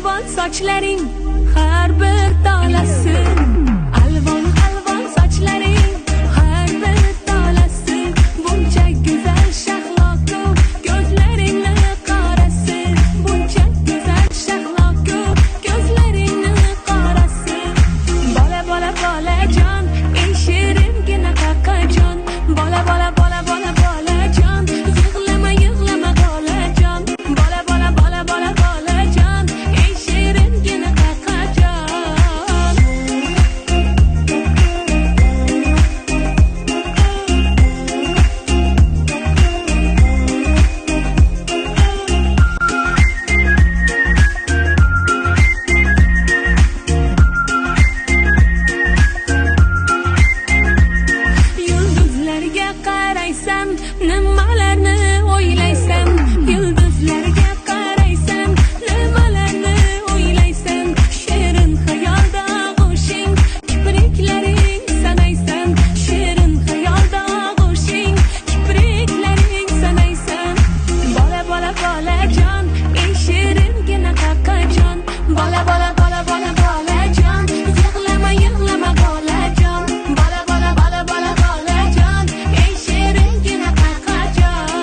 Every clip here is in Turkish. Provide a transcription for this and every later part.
alvon sochlaring har bir tolasi. Alvon alvon sochlaring har bir tolasi. Buncha go'zal shahloku ko'zlaringni qorasi. Buncha go'zal shahloku ko'zlaringni qorasi. Bola bola bolajon eng shiringina qaqajon. Bola bola bola bola bolajon yig'lama yig'lama bolajon. Bola bola bola bola bolajon eng shiringina qaqajon. Yulduzlarga qaraysan, nimalarni o'ylaysan? Yulduzlarga qaraysan, nimalarni o'ylaysan? Shirin xayolda g'ushing, kipriklaring sanaysan. Shirin xayolda g'ushing, kipriklaring sanaysan. Bola bola bolajon, eng shiringina qaqajon. Bola bola bola bola bolajon, yig'lama yig'lama bolajon. Bola bola bola bola bolajon, eng shiringina qaqajon.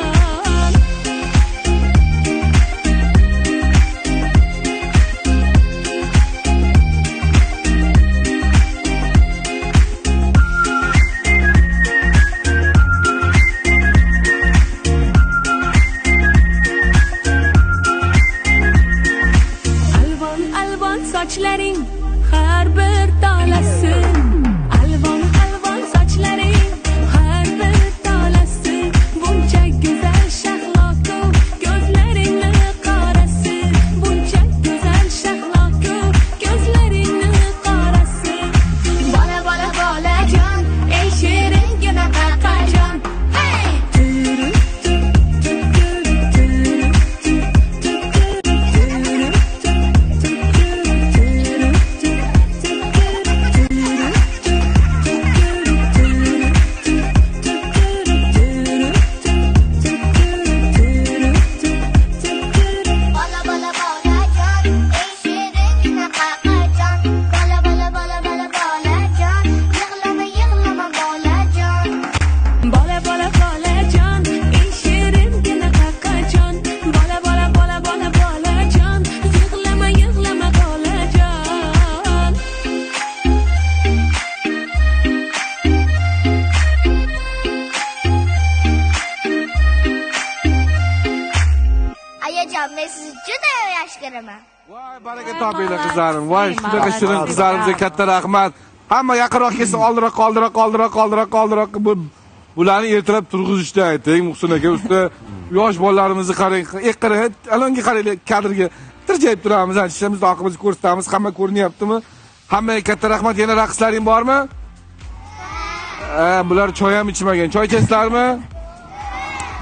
Alvon alvon sochlaring har bir tolasi. Alvon alvon sochlaring har bir tolasi. Buncha go'zal shahloku ko'zlaringni qorasi. Buncha go'zal shahloku ko'zlaringni qorasi. Bola bola bolajon eng shiringina qaqajon. Hey! Bola bola bolajon eng shiringina qaqajon. Bola bola bola bola bolajon yig'lama yig'lama bolajon. Bola bola bolajon eng shiringina qaqajon. Bola bola bola bola bolajon yig'lama yig'lama bolajon. Ayajon, men sizni juda yaxshi ko'raman. Voy baraka topinglar qizlarim. Voy shunaqa shirin qizlarimizga katta rahmat. Hamma yaqinroq kelsa oldiroq. Bularni ertalab turg'izishda ayting Muhsin aka. Usta yosh bolalarimizni qarang. Qarang, alonga qaranglar kadrga tirjayib turamiz. Ishimizni oqimizni ko'rsatamiz. Hamma ko'rinyaptimi? Hammaga katta rahmat. Yana raqslaring bormi? Bular choy ham ichmagan. Choy ichasizlarmi?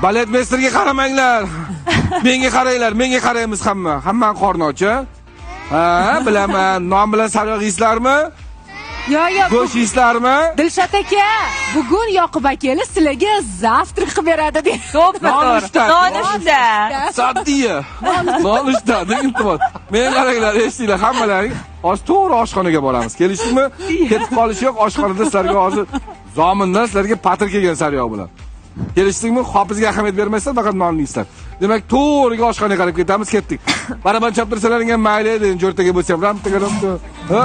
Balet mesterga qaramanglar. Menga qaranglar, menga qaraymiz hamma. Hammang qorni och, ha? Bilaman. Non bilan sariyog' yeysizlarmi? Yo, Go'sht yeysizlarmi? Dilshod aka, bugun Yoqub akeli sizlarga zavtrak qilib beradi deb. Nonushta. Nonushta. Sadiya. Nonushta, iltimos. Meni qaranglar, eshtinglar, hammalaring to'g'ri oshxonaga boramiz. Kelishdikmi? Ketib qolish yo'q, oshxonada sizlarga hozir zomindan sizlarga patr kelgan sariyog' bilan. Kelishdikmi? Hofizga ahamiyat bermaysizlar, faqat nonni yeysizlar. Demak, to'g'riga oshxonaga qarab ketamiz, ketdik. Baraban choptirsalaring ham mayli edi, jo'rtaga bo'lsa ham. Ha?